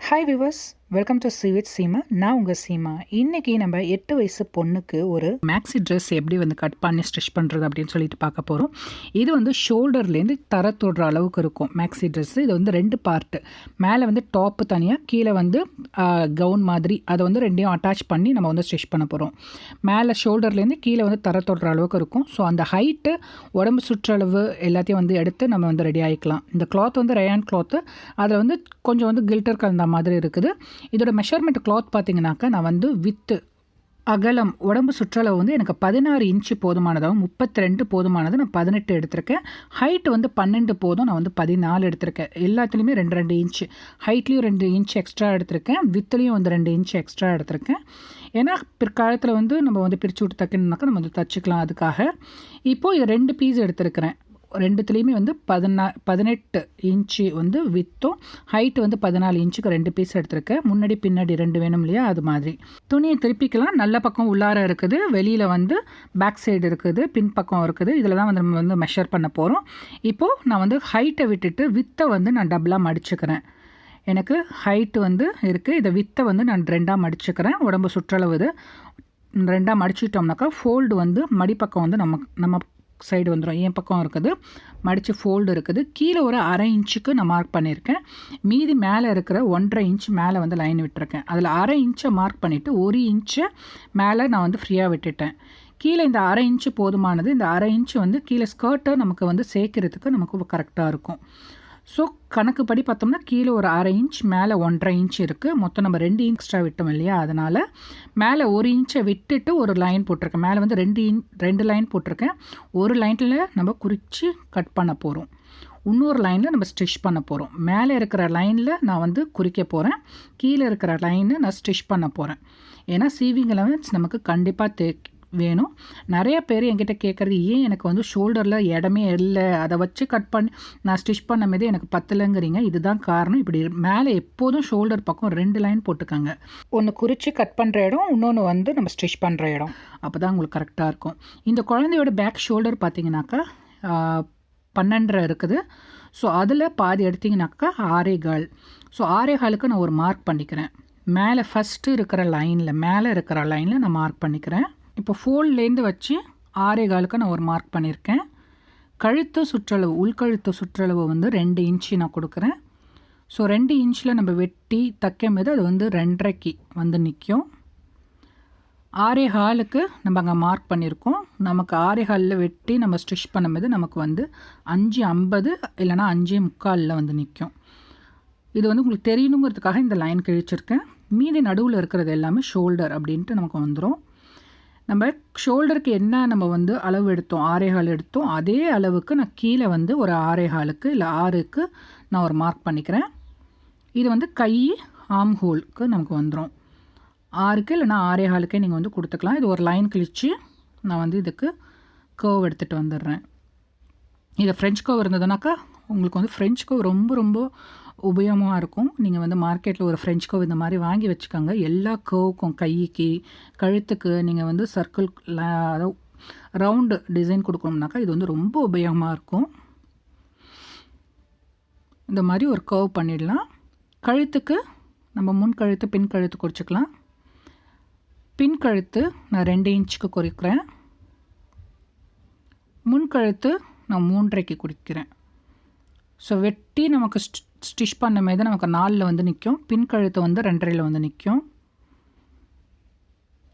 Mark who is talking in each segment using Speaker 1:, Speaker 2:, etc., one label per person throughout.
Speaker 1: Hi viewers, welcome to C with Seema. நான் உங்கள் சீமா. இன்றைக்கி நம்ம 8 வயசு பொண்ணுக்கு ஒரு மேக்ஸி ட்ரெஸ் எப்படி வந்து கட் பண்ணி ஸ்டிச் பண்ணுறது அப்படின்னு சொல்லிட்டு பார்க்க போகிறோம். இது வந்து ஷோல்டர்லேருந்து தர தொடுற அளவுக்கு இருக்கும் மேக்ஸி ட்ரெஸ்ஸு. இது வந்து 2 பார்ட்டு. மேலே வந்து டாப்பு தனியாக, கீழே வந்து கவுன் மாதிரி அதை வந்து ரெண்டையும் அட்டாச் பண்ணி நம்ம வந்து ஸ்டிச் பண்ண போகிறோம். மேலே ஷோல்டர்லேருந்து கீழே வந்து தர தொடுற அளவுக்கு இருக்கும். ஸோ அந்த ஹைட்டு, உடம்பு சுற்றளவு எல்லாத்தையும் வந்து எடுத்து நம்ம வந்து ரெடி ஆகிக்கலாம். இந்த கிளாத் வந்து ரயான் கிளாத்து. அதில் வந்து கொஞ்சம் வந்து கில்டர் கலந்த மாதிரி இருக்குது. இதோட மெஷர்மெண்ட் கிளாத் பார்த்தீங்கன்னாக்கா, நான் வந்து வித்து அகலம் உடம்பு சுற்றளவு வந்து எனக்கு 16 இன்ச்சு போதுமானதாகவும் 32 போதுமானது. நான் 18 எடுத்திருக்கேன். ஹைட் வந்து 12 போதும். நான் வந்து 14 எடுத்திருக்கேன். எல்லாத்துலேயுமே 2 இன்ச்சு, ஹைட்லேயும் 2 இன்ச் எக்ஸ்ட்ரா எடுத்திருக்கேன், வித்துலேயும் வந்து 2 இன்ச் எக்ஸ்ட்ரா எடுத்திருக்கேன். ஏன்னா பிற்காலத்தில் வந்து நம்ம வந்து பிரித்து விட்டு தைக்கணுனாக்கா நம்ம வந்து தச்சுக்கலாம். அதுக்காக இப்போது இது 2 பீஸ் எடுத்திருக்கிறேன். ரெண்டுத்துலேயுமே வந்து 18 இன்ச்சு வந்து வித்தும், ஹைட்டு வந்து 14 இன்ச்சுக்கு 2 பீஸ் எடுத்திருக்கேன். முன்னாடி பின்னாடி 2 வேணும் இல்லையா, அது மாதிரி. துணியை திருப்பிக்கலாம். நல்ல பக்கம் உள்ளார இருக்குது, வெளியில் வந்து பேக் சைடு இருக்குது, பின் பக்கம் இருக்குது. இதில் தான் வந்து நம்ம வந்து மெஷர் பண்ண போகிறோம். இப்போது நான் வந்து ஹைட்டை விட்டுட்டு வித்தை வந்து நான் டபுளாக மடிச்சுக்கிறேன். எனக்கு ஹைட்டு வந்து இருக்குது, இதை வித்தை வந்து நான் 2ஆக மடிச்சுக்கிறேன். உடம்பு சுற்றளவு இது 2ஆக மடிச்சிட்டோம்னாக்கா ஃபோல்டு வந்து மடிப்பக்கம் வந்து நம்ம சைடு வந்துடும். என் பக்கம் இருக்குது, மடித்து ஃபோல்டு இருக்குது. கீழே ஒரு 1/2 இன்ச்சுக்கு நான் மார்க் பண்ணியிருக்கேன். மீதி மேலே இருக்கிற 1.5 இன்ச் மேலே வந்து லைன் விட்டுருக்கேன். அதில் 1/2 இன்ச்சை மார்க் பண்ணிவிட்டு 1 இன்ச்சை மேலே நான் வந்து ஃப்ரீயாக விட்டுட்டேன். கீழே இந்த 1/2 இன்ச்சு போதுமானது. இந்த 1/2 இன்ச்சு வந்து கீழே ஸ்கர்ட்டை நமக்கு வந்து சேர்க்கறதுக்கு நமக்கு கரெக்டாக இருக்கும். ஸோ கணக்குப்படி பார்த்தோம்னா கீழே ஒரு 1/2 இன்ச், மேலே 1.5 இன்ச் இருக்குது. மொத்தம் நம்ம 2 இன்ச் எக்ஸ்ட்ரா விட்டோம் இல்லையா, அதனால் மேலே 1 இன்ச்சை விட்டுட்டு ஒரு லைன் போட்டிருக்கேன். மேலே வந்து 2 லைன் போட்டிருக்கேன். ஒரு லைனில் நம்ம குறித்து கட் பண்ண போகிறோம், இன்னொரு லைனில் நம்ம ஸ்டிச் பண்ண போகிறோம். மேலே இருக்கிற லைனில் நான் வந்து குறிக்க போகிறேன், கீழே இருக்கிற லைனை நான் ஸ்டிச் பண்ண போகிறேன். ஏன்னா சீவிங் அலவன்ஸ் நமக்கு கண்டிப்பாக வேணும். நிறைய பேர் என்கிட்ட கேட்குறது, ஏன் எனக்கு வந்து ஷோல்டரில் இடமே இல்லை, அதை வச்சு கட் பண்ணி நான் ஸ்டிச் பண்ணும்போது எனக்கு பத்தலைங்கிறீங்க. இதுதான் காரணம். இப்படி மேலே எப்போதும் ஷோல்டர் பக்கம் 2 லைன் போட்டுக்காங்க. ஒன்று குறித்து கட் பண்ணுற இடம், இன்னொன்று வந்து நம்ம ஸ்டிச் பண்ணுற இடம். அப்போ தான் உங்களுக்கு கரெக்டாக இருக்கும். இந்த குழந்தையோட பேக் ஷோல்டர் பார்த்தீங்கன்னாக்கா 12.5 இருக்குது. ஸோ அதில் பாதி எடுத்திங்கனாக்கா 6.25. ஸோ 6.25க்கு நான் ஒரு மார்க் பண்ணிக்கிறேன். மேலே ஃபஸ்ட்டு இருக்கிற லைனில், மேலே இருக்கிற லைனில் நான் மார்க் பண்ணிக்கிறேன். இப்போ ஃபோல்ட்லேருந்து வச்சு 6.25க்கு நான் ஒரு மார்க் பண்ணியிருக்கேன். கழுத்து சுற்றளவு, உள்கழுத்து சுற்றளவு வந்து 2 இன்ச்சு நான் கொடுக்குறேன். ஸோ 2 இன்ச்சில் நம்ம வெட்டி தைக்கும்போது அது வந்து 2.5க்கு வந்து நிற்கும். 6.25க்கு நம்ம அங்கே மார்க் பண்ணியிருக்கோம். நமக்கு 6.25 வெட்டி நம்ம ஸ்டிச் பண்ணும்போது நமக்கு வந்து 5.50 இல்லைனா 5.45 வந்து நிற்கும். இது வந்து உங்களுக்கு தெரியணுங்கிறதுக்காக இந்த லைன் கிழிச்சிருக்கேன். மீதி நடுவில் இருக்கிறது எல்லாமே ஷோல்டர் அப்படின்ட்டு நமக்கு வந்துடும். நம்ம ஷோல்டருக்கு என்ன நம்ம வந்து அளவு எடுத்தோம், 6.25 எடுத்தோம், அதே அளவுக்கு நான் கீழே வந்து ஒரு 6.25க்கு இல்லை 6க்கு நான் ஒரு மார்க் பண்ணிக்கிறேன். இது வந்து கை ஆம் ஹோலுக்கு நமக்கு வந்துடும். 6க்கு இல்லைனா 6.25க்கே நீங்கள் வந்து கொடுத்துக்கலாம். இது ஒரு லைன் கிழிச்சு நான் வந்து இதுக்கு கர்வ் எடுத்துகிட்டு வந்துடுறேன். இதை ஃப்ரெஞ்ச் கர்வ் இருந்ததுனாக்கா உங்களுக்கு வந்து ஃப்ரெஞ்ச் கர்வ் ரொம்ப ரொம்ப உபயோகமாக இருக்கும். நீங்கள் வந்து மார்க்கெட்டில் ஒரு ஃப்ரெஞ்ச் கர்வ் இந்த மாதிரி வாங்கி வச்சுக்கோங்க. எல்லா கர்வுக்கும், கைக்கு, கழுத்துக்கு நீங்கள் வந்து சர்க்கிள், அதாவது ரவுண்டு டிசைன் கொடுக்கணும்னாக்கா இது வந்து ரொம்ப உபயோகமாக இருக்கும். இந்த மாதிரி ஒரு கர்வ் பண்ணிடலாம். கழுத்துக்கு நம்ம முன் கழுத்து, பின் கழுத்து குறிச்சிக்கலாம். பின் கழுத்து நான் 2 இன்ச்சுக்கு குறிக்கிறேன். முன் கழுத்து நான் 3.5க்கு குறிக்கிறேன். ஸோ வெட்டி நமக்கு ஸ்டிச் பண்ணும்போது நமக்கு 4ல் வந்து நிற்கும். பின் கழுத்து வந்து 2.5ல் வந்து நிற்கும்.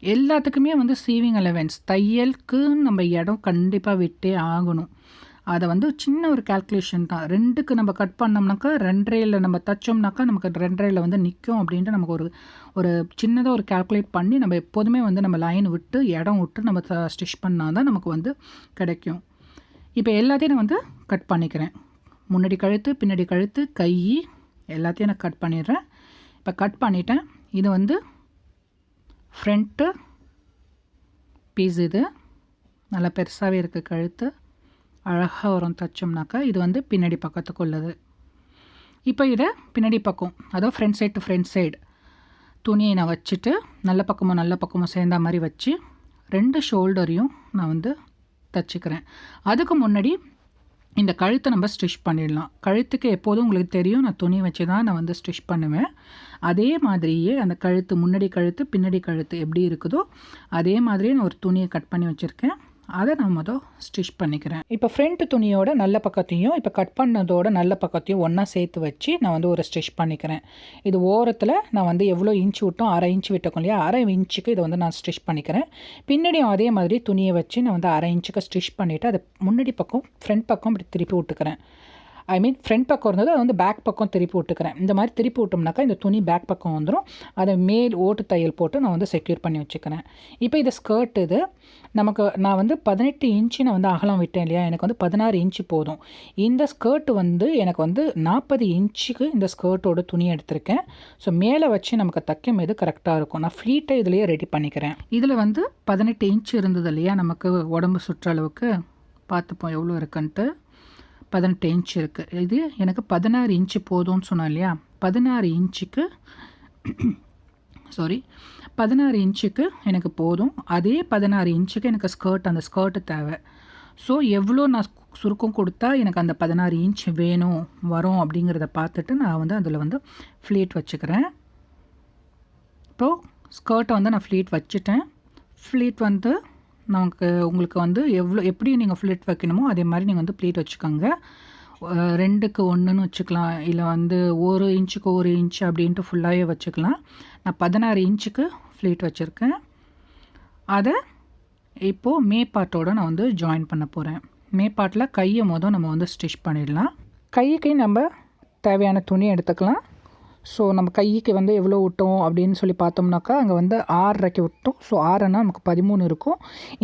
Speaker 1: எல்லாத்துக்குமே வந்து சீவிங் அலவன்ஸ், தையலுக்கு நம்ம இடம் கண்டிப்பாக விட்டே ஆகணும். அதை வந்து சின்ன ஒரு கால்குலேஷன் தான். 2க்கு நம்ம கட் பண்ணோம்னாக்கா 2.5ல் நம்ம தைச்சோம்னாக்கா நமக்கு 2.5ல் வந்து நிற்கும் அப்படின்ட்டு நமக்கு ஒரு சின்னதாக ஒரு கால்குலேட் பண்ணி நம்ம எப்போதுமே வந்து நம்ம லைன் விட்டு இடம் விட்டு நம்ம ஸ்டிச் பண்ணால் தான் நமக்கு வந்து கிடைக்கும். இப்போ எல்லாத்தையும் நான் வந்து கட் பண்ணிக்கிறேன். முன்னாடி கழுத்து, பின்னாடி கழுத்து, கை எல்லாத்தையும் நான் கட் பண்ணிடுறேன். இப்போ கட் பண்ணிட்டேன். இது வந்து ஃப்ரண்ட்டு பீஸ். இது நல்லா பெருசாகவே இருக்குது. கழுத்து அழகாக வரும் தைச்சோம்னாக்கா. இது வந்து பின்னாடி பக்கத்துக்கு உள்ளது. இப்போ இதை பின்னாடி பக்கம், அதாவது front side to front side துணியை நான் வச்சுட்டு நல்ல பக்கமும் சேர்ந்த மாதிரி வச்சு 2 ஷோல்டரையும் நான் வந்து தைச்சிக்கிறேன். அதுக்கு முன்னாடி இந்த கழுத்தை நம்ம ஸ்டிச் பண்ணிடலாம். கழுத்துக்கு எப்போதும் உங்களுக்கு தெரியும் நான் துணி வச்சு தான் நான் வந்து ஸ்டிச் பண்ணுவேன். அதே மாதிரியே அந்த கழுத்து முன்னாடி கழுத்து பின்னாடி கழுத்து எப்படி இருக்குதோ அதே மாதிரியே நான் ஒரு துணியை கட் பண்ணி வச்சுருக்கேன். அதை நான் ஸ்டிச் பண்ணிக்கிறேன். இப்போ ஃப்ரண்ட் துணியோட நல்ல பக்கத்தையும் இப்போ கட் பண்ணதோட நல்ல பக்கத்தையும் ஒன்றா சேர்த்து வச்சு நான் வந்து ஒரு ஸ்டிச் பண்ணிக்கிறேன். இது ஓரத்தில் நான் வந்து எவ்வளோ இன்ச்சு விட்டோம், 1/2 இன்ச்சு விட்டோம் இல்லையா, 1/2 இன்ச்சுக்கு இதை வந்து நான் ஸ்டிச் பண்ணிக்கிறேன். பின்னாடியும் அதே மாதிரி துணியை வச்சு நான் வந்து 1/2 இன்ச்சுக்கு ஸ்டிச் பண்ணிவிட்டு அதை முன்னாடி பக்கம் ஃப்ரண்ட் பக்கம் இப்படி திருப்பி விட்டுக்கிறேன். ஐ மீன் ஃப்ரண்ட் பக்கம் இருந்தது அதை வந்து பேக் பக்கம் திருப்பி விட்டுக்கிறேன். இந்த மாதிரி திருப்பி விட்டோம்னாக்கா இந்த துணி பேக் பக்கம் வந்துடும். அதை மேல் ஓட்டு தையல் போட்டு நான் வந்து செக்யூர் பண்ணி வச்சுக்கிறேன். இப்போ இது ஸ்கர்ட். இது நான் வந்து 18 இன்ச்சு நான் வந்து அகலம் விட்டேன் இல்லையா, எனக்கு வந்து 16 இன்ச்சு போதும். இந்த ஸ்கர்ட் வந்து எனக்கு வந்து 40 இன்ச்சுக்கு இந்த ஸ்கர்ட்டோட துணி எடுத்திருக்கேன். ஸோ மேலே வச்சு நமக்கு தைக்கும் இது கரெக்டாக இருக்கும். நான் ஃப்ளீட்டை இதுலேயே ரெடி பண்ணிக்கிறேன். இதில் வந்து 18 இன்ச்சு இருந்தது இல்லையா, நமக்கு உடம்பு சுற்றளவுக்கு பார்த்துப்போம் எவ்வளோ இருக்குன்ட்டு. 18 இன்ச்சு இருக்குது. இது எனக்கு 16 இன்ச்சு போதும்னு சொன்னோம் இல்லையா, 16 இன்ச்சுக்கு 16 இன்ச்சுக்கு எனக்கு போதும். அதே 16 இன்ச்சுக்கு எனக்கு அந்த ஸ்கர்ட்டு தேவை. ஸோ எவ்வளோ நான் சுருக்கம் கொடுத்தா எனக்கு அந்த 16 இன்ச் வரும் அப்படிங்கிறத பார்த்துட்டு நான் வந்து அதில் வந்து ஃப்ளீட் வச்சுக்கிறேன். இப்போது ஸ்கர்ட்டை வந்து நான் ஃப்ளீட் வச்சுட்டேன். ஃப்ளீட் வந்து உங்களுக்கு வந்து எப்படி நீங்கள் ஃப்ளீட் வைக்கணுமோ அதே மாதிரி நீங்கள் வந்து ப்ளீட் வச்சுக்கோங்க. 2க்கு 1ன்னு வச்சுக்கலாம், இல்லை வந்து 1 இன்ச்சுக்கு 1 இன்ச்சு அப்படின்ட்டு ஃபுல்லாகவே வச்சுக்கலாம். நான் 16 இன்ச்சுக்கு ஃப்ளீட் வச்சுருக்கேன். அதை இப்போது மேப்பாட்டோடு நான் வந்து ஜாயின் பண்ண போகிறேன். மேப்பாட்டில் கையை நம்ம வந்து ஸ்டிச் பண்ணிடலாம். கைக்கு நம்ம தேவையான துணி எடுத்துக்கலாம். ஸோ நம்ம கைக்கு வந்து எவ்வளோ விட்டோம் அப்படின்னு சொல்லி பார்த்தோம்னாக்கா அங்கே வந்து 6.5க்கு விட்டோம். ஸோ 6ன்னா நமக்கு 13 இருக்கும்.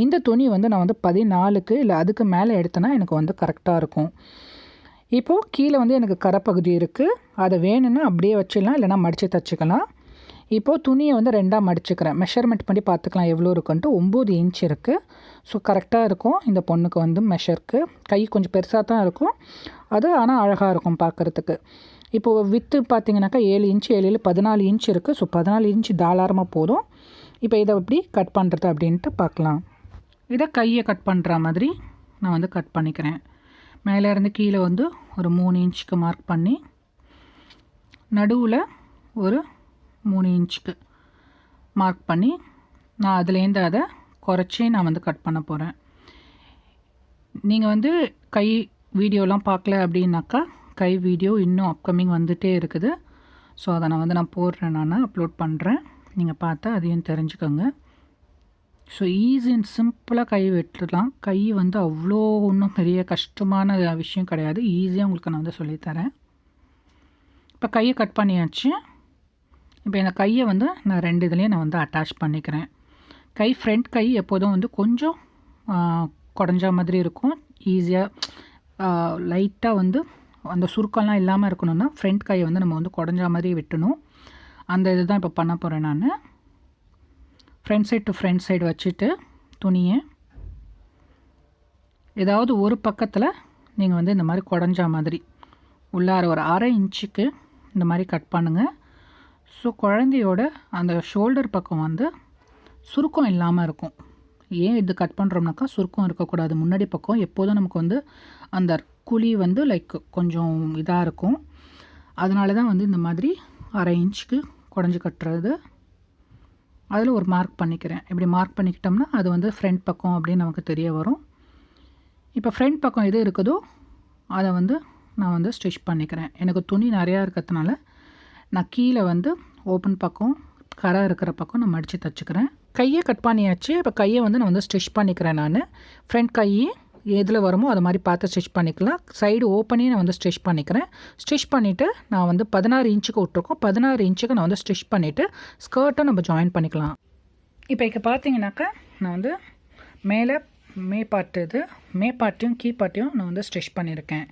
Speaker 1: இந்த துணி வந்து நான் வந்து 14க்கு இல்லை அதுக்கு மேலே எடுத்தேன்னா எனக்கு வந்து கரெக்டாக இருக்கும். இப்போது கீழே வந்து எனக்கு கரைப்பகுதி இருக்குது. அதை வேணும்னா அப்படியே வச்சிடலாம், இல்லைனா மடித்து தைச்சிக்கலாம். இப்போது துணியை வந்து 2ஆக மடிச்சுக்கிறேன். மெஷர்மெண்ட் பண்ணி பார்த்துக்கலாம் எவ்வளோ இருக்குன்ட்டு. 9 இன்ச் இருக்குது. ஸோ கரெக்டாக இருக்கும் இந்த பொண்ணுக்கு வந்து மெஷருக்கு. கை கொஞ்சம் பெருசாக தான் இருக்கும் அது, ஆனால் அழகாக இருக்கும் பார்க்குறதுக்கு. இப்போது வித்து பார்த்திங்கனாக்கா 7 இன்ச்சு 7 14 இன்ச் இருக்குது. ஸோ 14 இன்ச்சு தாராளமாக போதும். இப்போ இதை எப்படி கட் பண்ணுறது அப்படின்ட்டு பார்க்கலாம். இதை கையை கட் பண்ணுற மாதிரி நான் வந்து கட் பண்ணிக்கிறேன். மேலே இருந்து கீழே வந்து ஒரு 3 இன்ச்சுக்கு மார்க் பண்ணி நடுவில் ஒரு 3 இன்ச்சுக்கு மார்க் பண்ணி நான் அதுலேருந்து அதை குறைச்சி நான் வந்து கட் பண்ண போகிறேன். நீங்கள் வந்து கை வீடியோலாம் பார்க்கல அப்படின்னாக்கா கை வீடியோ இன்னும் அப்கமிங் வந்துகிட்டே இருக்குது. ஸோ அதை நான் போடுறேன், நான் அப்லோட் பண்ணுறேன். நீங்கள் பார்த்தா அதையும் தெரிஞ்சுக்கோங்க. ஸோ ஈஸி அண்ட் சிம்பிளாக கை வெட்டலாம். கை வந்து அவ்வளோ ஒன்றும் பெரிய கஷ்டமான விஷயம் கிடையாது. ஈஸியாக உங்களுக்கு நான் வந்து சொல்லித்தரேன். இப்போ கையை கட் பண்ணியாச்சு. இப்போ இந்த கையை வந்து நான் 2 இதுலேயும் நான் வந்து அட்டாச் பண்ணிக்கிறேன். ஃப்ரண்ட் கை எப்போதும் வந்து கொஞ்சம் குடஞ்ச மாதிரி இருக்கும். ஈஸியாக லைட்டாக வந்து அந்த சுருக்கம்லாம் இல்லாமல் இருக்கணும்னா ஃப்ரண்ட் கையை வந்து நம்ம வந்து குடஞ்ச மாதிரி வெட்டணும். அந்த இது தான் இப்போ பண்ண போகிறேன் நான். Front side to front side வச்சுட்டு துணியை ஏதாவது ஒரு பக்கத்தில் நீங்கள் வந்து இந்த மாதிரி குடஞ்ச மாதிரி உள்ளார ஒரு 1/2 இன்ச்சுக்கு இந்த மாதிரி கட் பண்ணுங்கள். ஸோ குழந்தையோட அந்த ஷோல்டர் பக்கம் வந்து சுருக்கம் இல்லாமல் இருக்கும். ஏன் இது கட் பண்ணுறோம்னாக்கா சுருக்கம் இருக்கக்கூடாது. முன்னாடி பக்கம் எப்போதும் நமக்கு வந்து அந்த குழி வந்து லைக் கொஞ்சம் இதாக இருக்கும். அதனால தான் வந்து இந்த மாதிரி 1/2 இன்ச்சுக்கு குடஞ்சி கட்டுறது. அதில் ஒரு மார்க் பண்ணிக்கிறேன். இப்படி மார்க் பண்ணிக்கிட்டோம்னா அது வந்து ஃப்ரண்ட் பக்கம் அப்படின்னு நமக்கு தெரிய வரும். இப்போ ஃப்ரண்ட் பக்கம் எது இருக்குதோ அதை வந்து நான் வந்து ஸ்டிச் பண்ணிக்கிறேன். எனக்கு துணி நிறையா இருக்கிறதுனால நான் கீழே வந்து ஓப்பன் பக்கம் கரை இருக்கிற பக்கம் நான் மடித்து தைச்சிக்கிறேன். கையை கட் பண்ணியாச்சு. இப்போ கையை வந்து நான் வந்து ஸ்டிச் பண்ணிக்கிறேன். நான் ஃப்ரண்ட் கையை எதில் வருமோ அது மாதிரி பார்த்து ஸ்டிச் பண்ணிக்கலாம். சைடு ஓப்பனே நான் வந்து ஸ்டிச் பண்ணிக்கிறேன். ஸ்டிச் பண்ணிவிட்டு நான் வந்து 16 இன்ச்சுக்கு விட்டுருக்கோம். 16 இன்ச்சுக்கு நான் வந்து ஸ்டிச் பண்ணிவிட்டு ஸ்கர்ட்டை நம்ம ஜாயின் பண்ணிக்கலாம். இப்போ பார்த்தீங்கன்னாக்கா நான் வந்து மேலே மேப்பாட்டையும் கீப்பாட்டையும் நான் வந்து ஸ்டிச் பண்ணியிருக்கேன்.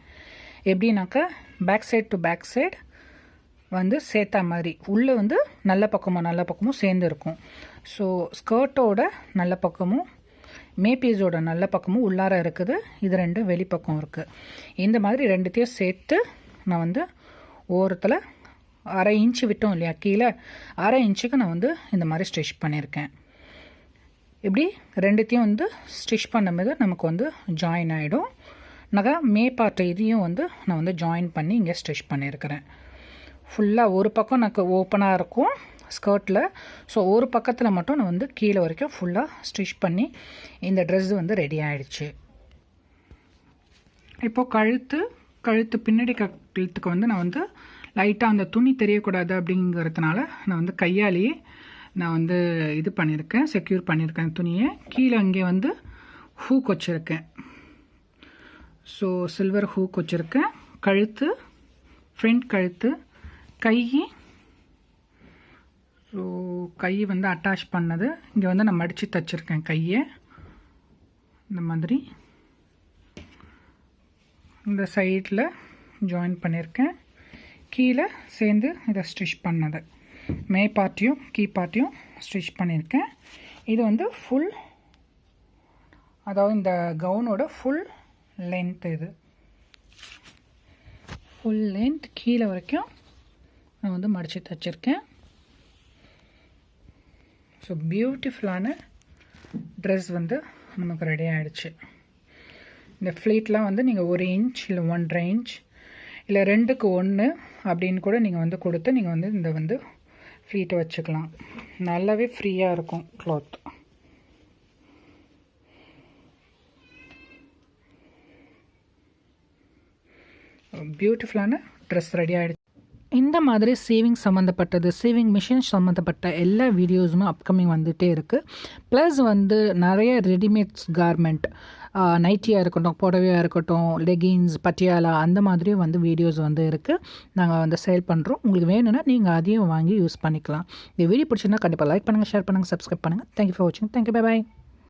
Speaker 1: எப்படின்னாக்கா back side to back side வந்து சேர்த்தா மாதிரி உள்ளே வந்து நல்ல பக்கமும் சேர்ந்து இருக்கும். ஸோ ஸ்கர்ட்டோட நல்ல பக்கமும் மேப்பீஸோட நல்ல பக்கமும் உள்ளார இருக்குது. இது 2 வெளிப்பக்கம் இருக்குது. இந்த மாதிரி 2த்தையும் சேர்த்து நான் வந்து ஓரத்தில் 1/2 இன்ச்சு விட்டோம் இல்லையா, கீழே 1/2 இன்ச்சுக்கு நான் வந்து இந்த மாதிரி ஸ்டிச் பண்ணியிருக்கேன். இப்படி 2த்தையும் வந்து ஸ்டிச் பண்ணும்போது நமக்கு வந்து ஜாயின் ஆகிடும். மே பார்ட் இதையும் வந்து நான் வந்து ஜாயின் பண்ணி இங்கே ஸ்டிச் பண்ணியிருக்கிறேன். ஃபுல்லாக ஒரு பக்கம் எனக்கு ஓப்பனாக இருக்கும் ஸ்கர்ட்டில். ஸோ ஒரு பக்கத்தில் மட்டும் நான் வந்து கீழே வரைக்கும் ஃபுல்லாக ஸ்டிச் பண்ணி இந்த ட்ரெஸ் வந்து ரெடி ஆகிடுச்சு. இப்போது கழுத்து பின்னாடி கழுத்துக்கு வந்து நான் வந்து லைட்டாக அந்த துணி தெரியக்கூடாது அப்படிங்கிறதுனால நான் வந்து கையாலேயே நான் வந்து இது பண்ணியிருக்கேன், செக்யூர் பண்ணியிருக்கேன் துணியை. கீழே அங்கே வந்து ஹூக் வச்சுருக்கேன். ஸோ சில்வர் ஹூக் வச்சுருக்கேன். ஃப்ரண்ட் கழுத்து, கை வந்து அட்டாச் பண்ணது இங்கே வந்து நான் மடித்து தைச்சிருக்கேன். கையை இந்த மாதிரி இந்த சைடில் ஜாயின் பண்ணியிருக்கேன். கீழே சேர்ந்து இதை ஸ்டிச் பண்ணது மே பார்ட்டியும் கீ பார்ட்டியும் ஸ்டிச் பண்ணியிருக்கேன். இது வந்து ஃபுல், அதாவது இந்த கவுனோட ஃபுல் லென்த், இது ஃபுல் லென்த் கீழே வரைக்கும் நான் வந்து மடித்து தைச்சிருக்கேன். ஸோ பியூட்டிஃபுல்லான ட்ரெஸ் வந்து நமக்கு ரெடி ஆகிடுச்சு. இந்த ஃப்ளீட்லாம் வந்து நீங்கள் 1 இன்ச் இல்லை 1.5 இன்ச் இல்லை 2க்கு 1 அப்படின்னு கூட நீங்கள் வந்து கொடுத்து நீங்கள் வந்து இந்த வந்து ஃப்ளீட்டை வச்சுக்கலாம். நல்லாவே ஃப்ரீயாக இருக்கும் க்ளாத். பியூட்டிஃபுல்லான ட்ரெஸ் ரெடி ஆகிடுச்சு. இந்த மாதிரி சேவிங் மிஷின் சம்மந்தப்பட்ட எல்லா வீடியோஸுமே அப்கமிங் வந்துகிட்டே இருக்குது. ப்ளஸ் வந்து நிறைய ரெடிமேட்ஸ் கார்மெண்ட், நைட்டியாக இருக்கட்டும், புடவையாக இருக்கட்டும், லெகின்ஸ், பட்டியாலா அந்த மாதிரியும் வந்து வீடியோஸ் வந்து இருக்குது. நாங்கள் வந்து சேல் பண்ணுறோம். உங்களுக்கு வேணும்னா நீங்கள் அதையும் வாங்கி யூஸ் பண்ணிக்கலாம். இந்த வீடியோ பிடிச்சிருந்தா கண்டிப்பாக லைக் பண்ணுங்கள், ஷேர் பண்ணுங்கள், சப்ஸ்கிரைப் பண்ணுங்கள். தேங்க்யூ ஃபார் வாட்சிங். Thank you, bye bye.